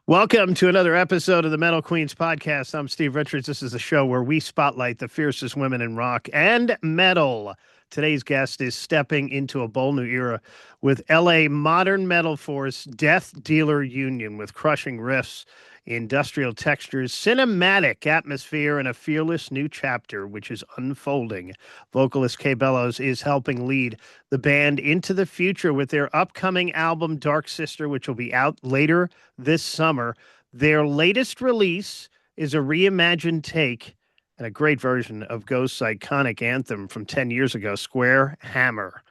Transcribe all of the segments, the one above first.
Welcome to another episode of the Metal Queens podcast. I'm Steve Richards. This is a show where we spotlight the fiercest women in rock and metal. Today's guest is stepping into a bold new era with LA modern metal force Death Dealer Union, with crushing riffs, industrial textures, cinematic atmosphere, and a fearless new chapter which is unfolding. Vocalist Bellows is helping lead the band into the future with their upcoming album Dark Sister, which will be out later this summer. Their latest release is a reimagined take and a great version of Ghost's iconic anthem from 10 years ago, Square Hammer.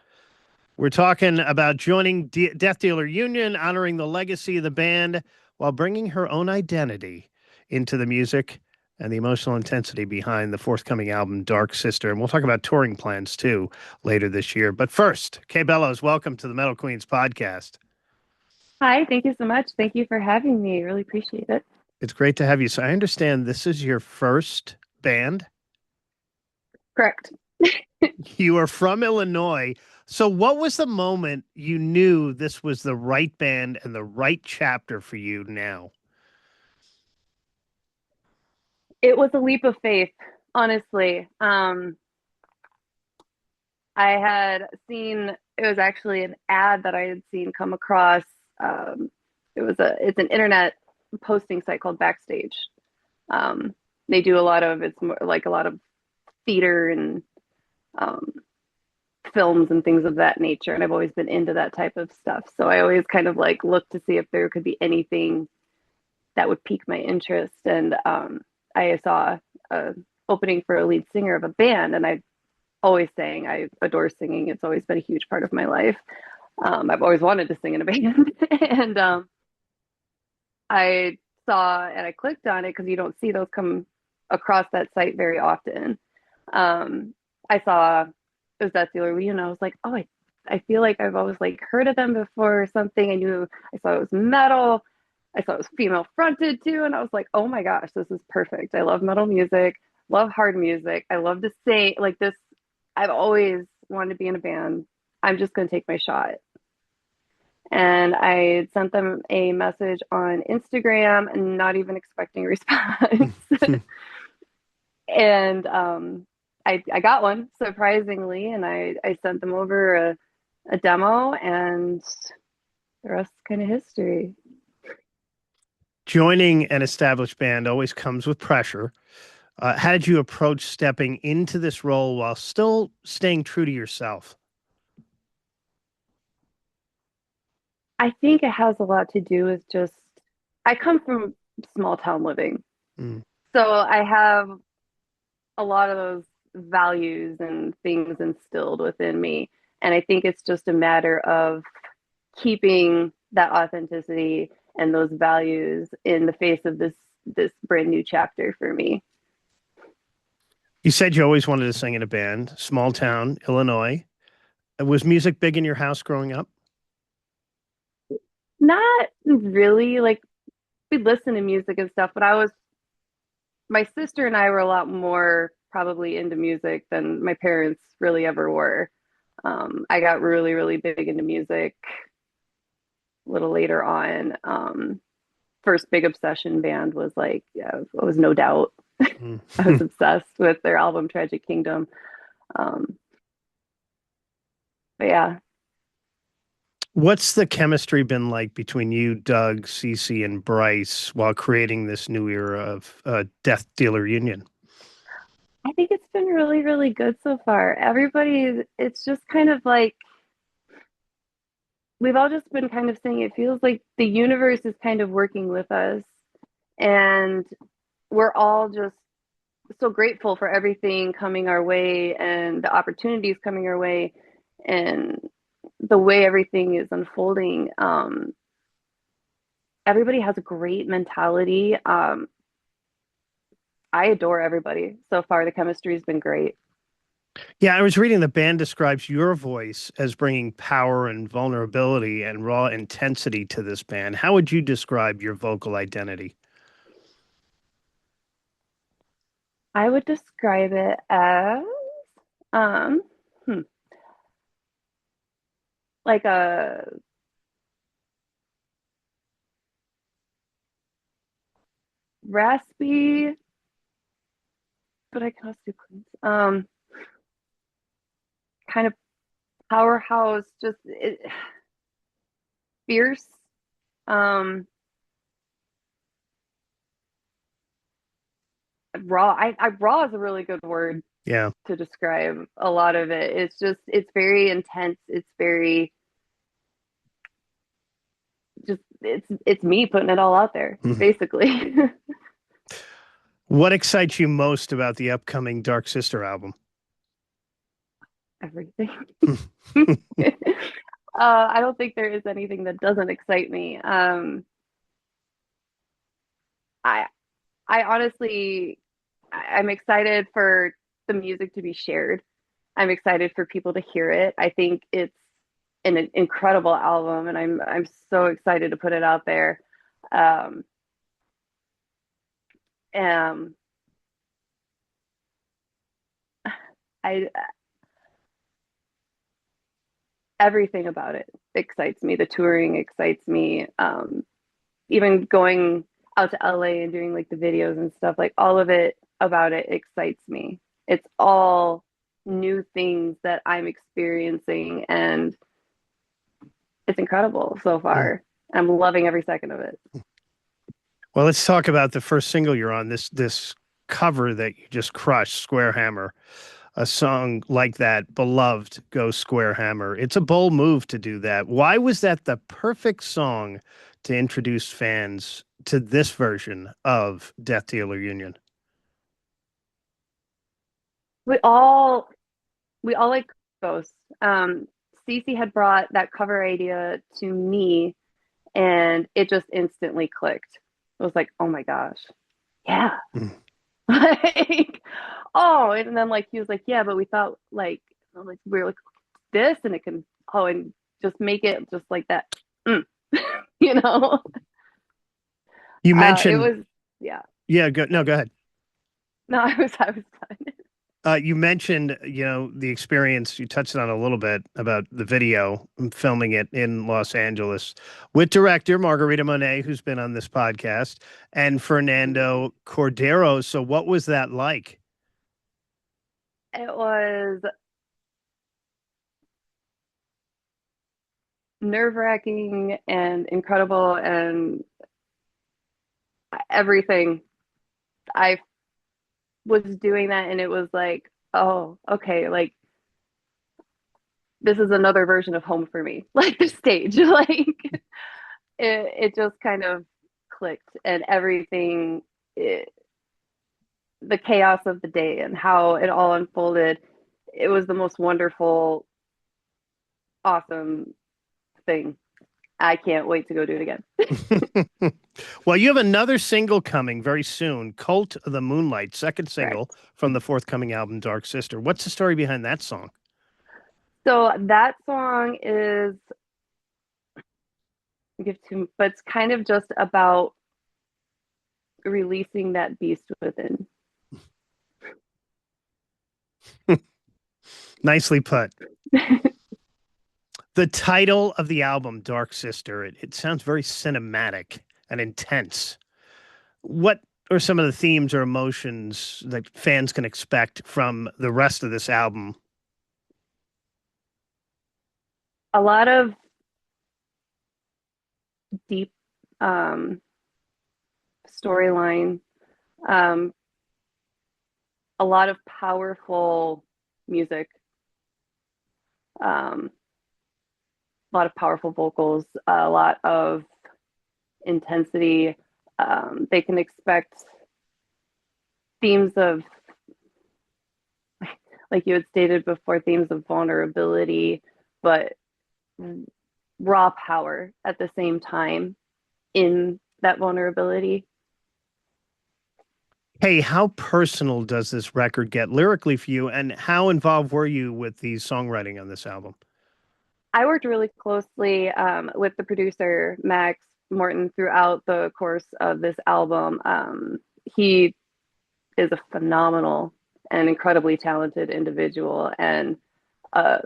We're talking about joining Death Dealer Union, honoring the legacy of the band while bringing her own identity into the music and the emotional intensity behind the forthcoming album, Dark Sister. And we'll talk about touring plans, too, later this year. But first, Kay Bellows, welcome to the Metal Queens podcast. Hi, thank you so much. Thank you for having me. Really appreciate it. It's great to have you. So I understand this is your first band. Correct. You are from Illinois. So what was the moment you knew this was the right band and the right chapter for you now? It was a leap of faith, honestly. I had seen, it was actually an ad that I had seen come across. It's an internet posting site called Backstage. They do it's more like a lot of theater and um, films and things of that nature. And I've always been into that type of stuff. So I always kind of like looked to see if there could be anything that would pique my interest. And I saw a opening for a lead singer of a band, and I always sang. I adore singing. It's always been a huge part of my life. I've always wanted to sing in a band, and I saw and I clicked on it because you don't see those come across that site very often. I saw it was Death Dealer Union. I was like, oh, I feel like I've always like heard of them before or something. I saw it was metal. I saw it was female fronted too, and I was like, oh my gosh, this is perfect. I love metal music, love hard music. I love to sing like this. I've always wanted to be in a band. I'm just going to take my shot. And I sent them a message on Instagram and not even expecting a response. And I got one surprisingly, and I sent them over a demo, and the rest is kind of history. Joining an established band always comes with pressure. How did you approach stepping into this role while still staying true to yourself? I think it has a lot to do with just, I come from small town living. Mm. So I have a lot of those values and things instilled within me. And I think it's just a matter of keeping that authenticity and those values in the face of this brand new chapter for me. You said you always wanted to sing in a band, small town, Illinois. Was music big in your house growing up? Not really, like we listen to music and stuff, but my sister and I were a lot more probably into music than my parents really ever were. I got really, really big into music a little later on. First big obsession band was like, yeah, it was No Doubt. Mm. I was obsessed with their album Tragic Kingdom. Um, but yeah, What's the chemistry been like between you, Doug, Cece, and Bryce while creating this new era of Death Dealer Union? I think it's been really, really good so far. It's just kind of like we've all just been kind of saying it feels like the universe is kind of working with us, and we're all just so grateful for everything coming our way and the opportunities coming our way and the way everything is unfolding. Everybody has a great mentality. I adore everybody so far. The chemistry has been great. Yeah, I was reading the band describes your voice as bringing power and vulnerability and raw intensity to this band. How would you describe your vocal identity? I would describe it as um, hmm, like raspy, but I can also do cleans. Kind of powerhouse, fierce. Um, raw. Raw is a really good word Yeah. to describe a lot of it. It's very intense. It's very it's me putting it all out there, Mhm. basically. What excites you most about the upcoming Dark Sister album? Everything. I don't think there is anything that doesn't excite me. I I honestly I'm excited for the music to be shared. I'm excited for people to hear it. I think it's an incredible album, and I'm so excited to put it out there. Um, um, I Everything about it excites me. The touring excites me. Even going out to LA and doing like the videos and stuff, like all of it about it excites me. It's all new things that I'm experiencing, and it's incredible so Mm. far. I'm loving every second of it. Well, let's talk about the first single you're on. This cover that you just crushed, Square Hammer. A song like that, beloved, Go Square Hammer. It's a bold move to do that. Why was that the perfect song to introduce fans to this version of Death Dealer Union? We all we all like ghosts. Cece had brought that cover idea to me, and it just instantly clicked. It was like, oh my gosh, yeah. Mm. Like, oh, and then like he was like, yeah, but we thought like we were like this, and it can and just make it just like that, mm. you know. You It mentioned, was yeah. yeah, go, no, go ahead. No, I was done. You mentioned, the experience, you touched on a little bit about the video, filming it in Los Angeles with director Margarita Monet, who's been on this podcast, and Fernando Cordero. So, what was that like? It was nerve wracking and incredible and everything. I was doing that, and it was like, oh, okay, like this is another version of home for me. Like the stage, like it just kind of clicked, and everything, it, the chaos of the day and how it all unfolded. It was the most wonderful, awesome thing. I can't wait to go do it again. Well, you have another single coming very soon, Cult of the Moonlight, second single Correct. from the forthcoming album, Dark Sister. What's the story behind that song? So that song is give to, but it's kind of just about releasing that beast within. Nicely put. The title of the album, Dark Sister, it sounds very cinematic and intense. What are some of the themes or emotions that fans can expect from the rest of this album? A lot of deep um, storyline, um, a lot of powerful music, a lot of powerful vocals, a lot of intensity. They can expect themes of, like you had stated before, themes of vulnerability, but raw power at the same time in that vulnerability. Hey, how personal does this record get lyrically for you, and how involved were you with the songwriting on this album? I worked really closely with the producer, Max Morton, throughout the course of this album. He is a phenomenal and incredibly talented individual, and I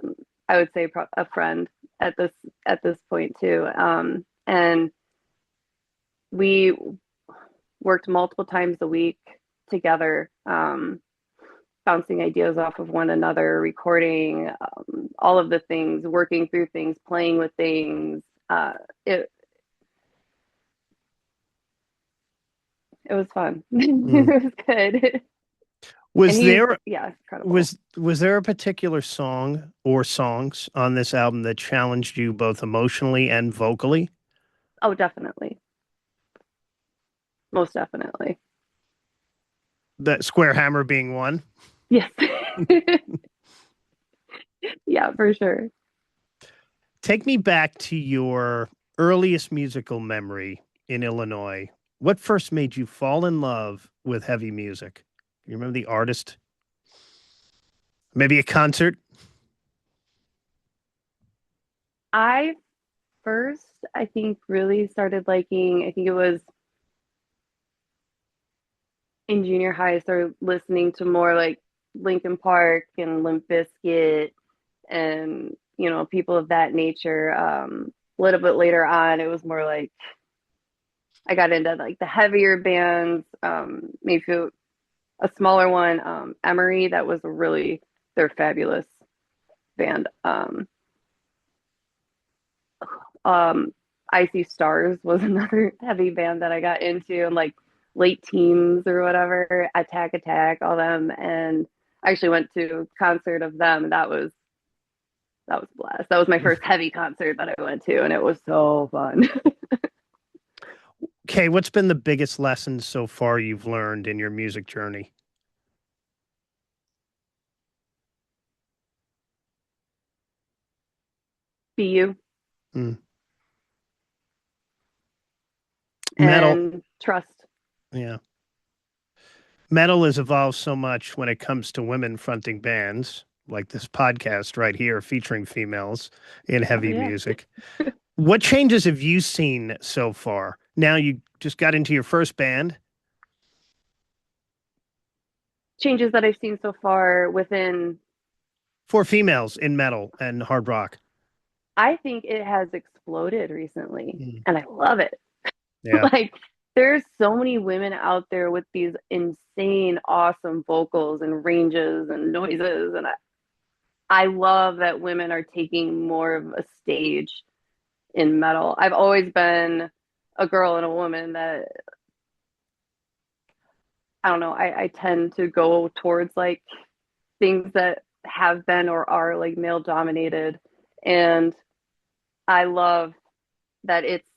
would say a friend at this point too. And we worked multiple times a week together, bouncing ideas off of one another, recording, all of the things, working through things, playing with things. It it was fun. Mm. It was good. And Was he's, there yeah, incredible. was there a particular song or songs on this album that challenged you both emotionally and vocally? Oh, definitely. Most definitely. That Square Hammer being one. Yes. Yeah, for sure. Take me back to your earliest musical memory in Illinois. What first made you fall in love with heavy music? You remember the artist? Maybe a concert? I first, I think, really started liking, I think it was in junior high, I started listening to more like Linkin Park and Limp Bizkit and, people of that nature. A little bit later on, it was more like I got into like the heavier bands, maybe a smaller one, Emery, that was they're fabulous band. Um, Icy Stars was another heavy band that I got into in like late teens or whatever. Attack Attack, all them, and I actually went to a concert of them. And that was a blast. That was my first heavy concert that I went to, and it was so fun. Okay, what's been the biggest lesson so far you've learned in your music journey? Be you Hmm. Metal, and trust. yeah. Metal has evolved so much when it comes to women fronting bands, like this podcast right here featuring females in Oh heavy yeah. music. What changes have you seen so far? Now you just got into your first band. Changes that I've seen so far within, For females in metal and hard rock. I think it has exploded recently, Mm. and I love it. Yeah. Like, there's so many women out there with these insane, awesome vocals and ranges and noises. And I love that women are taking more of a stage in metal. I've always been a girl and a woman that, I don't know, I tend to go towards like things that have been or are like male dominated. And I love that it's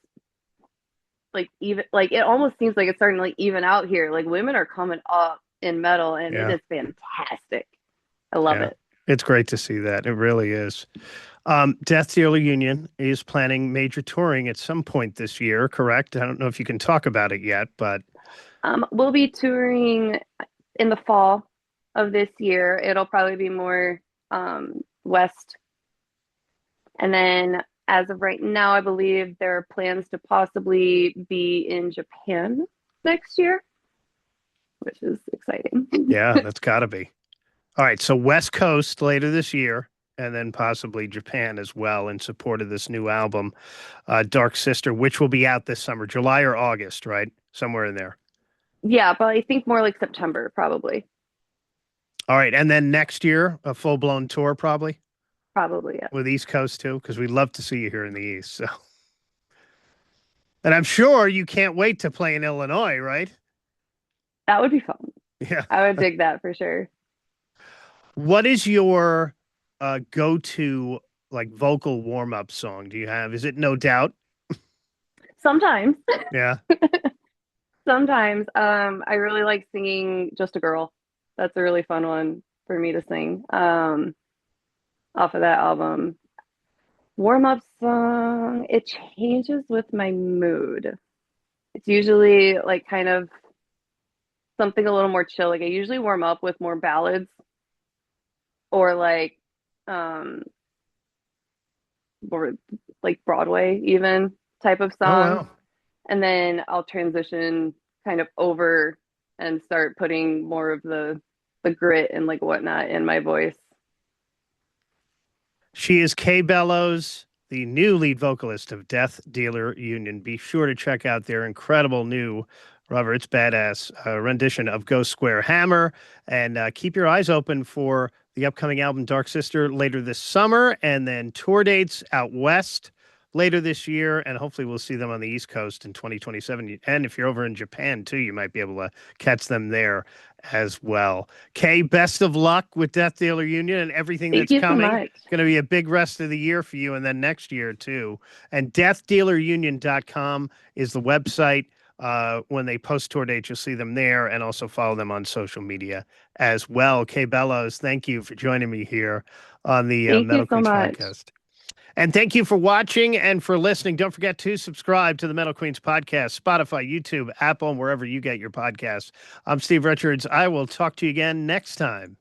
like even like it almost seems like it's starting to like even out here. Like women are coming up in metal and it Yeah. is fantastic. I love Yeah. it. It's great to see that. It really is. Death Dealer Union is planning major touring at some point this year, correct? I don't know if you can talk about it yet, but We'll be touring in the fall of this year. It'll probably be more west. And then as of right now, I believe there are plans to possibly be in Japan next year, which is exciting. yeah, that's got to be. All right, so West Coast later this year, and then possibly Japan as well in support of this new album, Dark Sister, which will be out this summer, July or August, right? Somewhere in there. Yeah, but I think more like September, probably. All right, and then next year, a full-blown tour probably Probably, yeah. with East Coast too, because we'd love to see you here in the East. So, and I'm sure you can't wait to play in Illinois, right? That would be fun. Yeah. I would dig that for sure. What is your go-to like vocal warm-up song? Do you have? Is it No Doubt? Sometimes, Yeah. sometimes, I really like singing Just a Girl. That's a really fun one for me to sing. Off of that album. Warm up song, it changes with my mood. It's usually like kind of something a little more chill. Like I usually warm up with more ballads or um or like Broadway even type of Oh songs. wow. And then I'll transition kind of over and start putting more of the grit and like whatnot in my voice. She is Kay Bellows, the new lead vocalist of Death Dealer Union. Be sure to check out their incredible new Robert, it's badass. A rendition of Ghost Square Hammer. And keep your eyes open for the upcoming album Dark Sister later this summer, and then tour dates out west later this year. And hopefully we'll see them on the East Coast in 2027. And if you're over in Japan too, you might be able to catch them there as well. Kay, best of luck with Death Dealer Union and everything Thank that's you so coming. much. Going to be a big rest of the year for you, and then next year too. And deathdealerunion.com is the website. When they post tour dates, you'll see them there, and also follow them on social media as well. Kay Bellows, thank you for joining me here on the Thank you Metal so Queens much. podcast. And thank you for watching and for listening. Don't forget to subscribe to the Metal Queens podcast, Spotify, YouTube, Apple, and wherever you get your podcasts. I'm Steve Richards. I will talk to you again next time.